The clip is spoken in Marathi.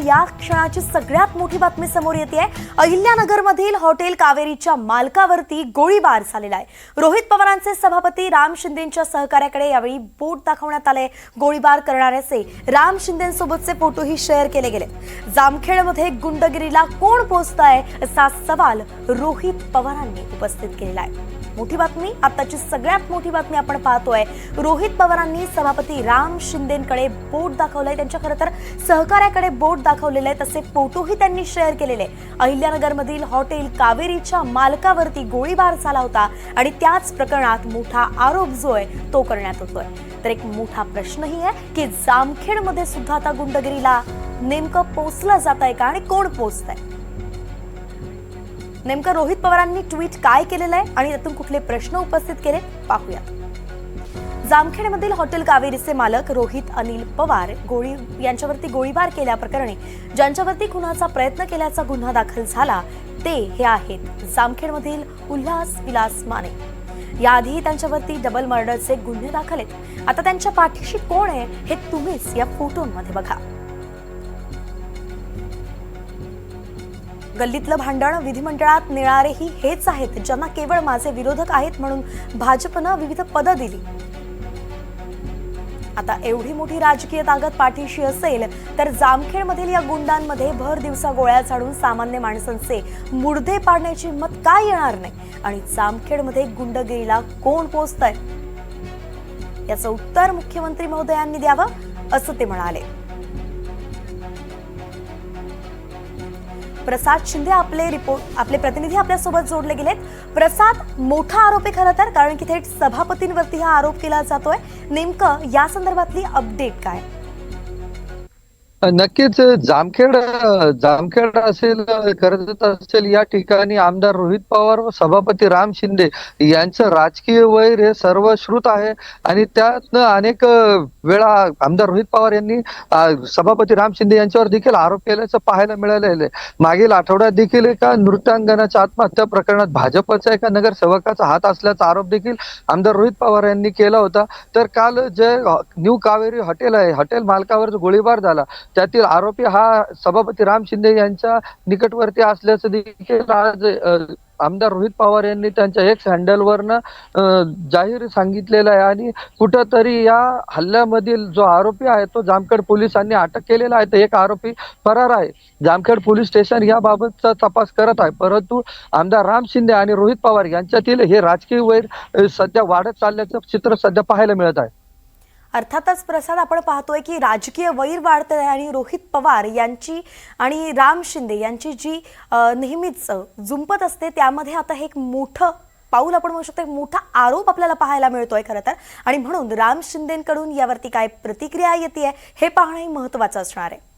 या क्षणाची सगळ्यात मोठी बातमी समोर येते आहे। अहिल्यानगरमधील हॉटेल कावेरीच्या मालकावरती गोळीबार झालेला आहे। रोहित पवारांचे सभापती राम शिंदेंच्या सहकार्याकडे यावेळी बोट दाखवण्यात आले। गोळीबार करणाऱ्याचे राम शिंदेंसोबतचे फोटोही शेअर केले गेले। जामखेडमध्ये गुंडगिरीला कोण पोचतंय असा सवाल रोहित पवारांनी उपस्थित केलेला आहे। मोठी बातमी, आताची सगळ्यात मोठी बातमी आपण पाहतोय। रोहित पवारांनी सभापती राम शिंदेंकडे बोट दाखवलंय, त्यांच्या खरं तर सहकार्याकडे बोट दाखवलेले आहे, तसे फोटोही त्यांनी शेअर केलेले। अहिल्यानगरमधील हॉटेल कावेरीच्या मालकावरती गोळीबार झाला होता आणि त्याच प्रकरणात मोठा आरोप जो आहे तो करण्यात येतोय। तर एक मोठा प्रश्नही आहे की जामखेडमध्ये सुद्धा आता गुंडगिरीला नेमकं पोचलं जात आहे का आणि कोण पोचतंय? नेमकं रोहित पवारांनी ट्विट काय केलेलं आहे आणि त्यातून कुठले प्रश्न उपस्थित केले पाहूयात। जामखेडमधील हॉटेल कावेरीचे मालक रोहित अनिल पवार यांच्यावरती गोळीबार केल्याप्रकरणी ज्यांच्यावरती खुनाचा प्रयत्न केल्याचा गुन्हा दाखल झाला ते हे आहेत जामखेडमधील उल्हास विलास माने। याआधी त्यांच्यावरती डबल मर्डरचे गुन्हे दाखल आहेत। आता त्यांच्या पाठीशी कोण आहे हे तुम्हीच या फोटोमध्ये बघा। गल्लीतलं भांडण विधिमंडळात नेणारेही हेच आहेत ज्यांना केवळ माझे विरोधक आहेत म्हणून भाजपनं विविध पदं दिली। आता एवढी मोठी राजकीय ताकद पाठीशी असेल तर जामखेडमधील या गुंडांमध्ये भर दिवसा गोळ्या झाडून सामान्य माणसांचे मुर्दे पाडण्याची हिंमत काय येणार नाही आणि जामखेडमध्ये गुंडगिरीला कोण पोचतंय याचं उत्तर मुख्यमंत्री महोदयांनी द्यावं असं ते म्हणाले। प्रसाद शिंदे आपले प्रतिनिधी आपल्यासोबत जोडले गेलेत। प्रसाद, मोठा आरोप आहे खरं तर, कारण की थेट सभापतींवरती हा आरोप केला जातोय। नेमकं या संदर्भातली अपडेट काय? नक्कीच जामखेड असेल, कर्जत असेल, या ठिकाणी आमदार रोहित पवार व सभापती राम शिंदे यांचं राजकीय वैर हे सर्वश्रुत आहे आणि त्यातनं अनेक वेळा आमदार रोहित पवार यांनी सभापती राम शिंदे यांच्यावर देखील आरोप केल्याचं पाहायला मिळालेलं आहे। मागील आठवड्यात देखील एका नृत्यांगनाच्या आत्महत्या प्रकरणात भाजपचा एका नगरसेवकाचा हात असल्याचा आरोप देखील आमदार रोहित पवार यांनी केला होता। तर काल जे न्यू कावेरी हॉटेल आहे, हॉटेल मालकावर गोळीबार झाला त्यातील आरोपी हा सभापती राम शिंदे यांच्या निकटवर्ती असल्याचं देखील आज आमदार रोहित पवार यांनी त्यांच्या एक्स हँडलवरनं जाहीर सांगितलेलं आहे आणि कुठंतरी या हल्ल्यामधील जो आरोपी आहे तो जामखेड पोलिसांनी अटक केलेला आहे। तर एक आरोपी फरार आहे। जामखेड पोलीस स्टेशन याबाबतचा तपास करत आहे, परंतु आमदार राम शिंदे आणि रोहित पवार यांच्यातील हे राजकीय वैर सध्या वाढत चालल्याचं चित्र सध्या पाहायला मिळत आहे। अर्थातच प्रसाद, आपण पाहतोय की राजकीय वैर वाढत आहे आणि रोहित पवार यांची आणि राम शिंदे यांची जी नेहमीच जुंपत असते त्यामध्ये आता हे एक मोठं पाऊल आपण म्हणू शकतो, एक मोठा आरोप आपल्याला पाहायला मिळतोय खरं तर, आणि म्हणून राम शिंदेंकडून यावरती काय प्रतिक्रिया येते हे पाहणंही महत्त्वाचं असणार आहे।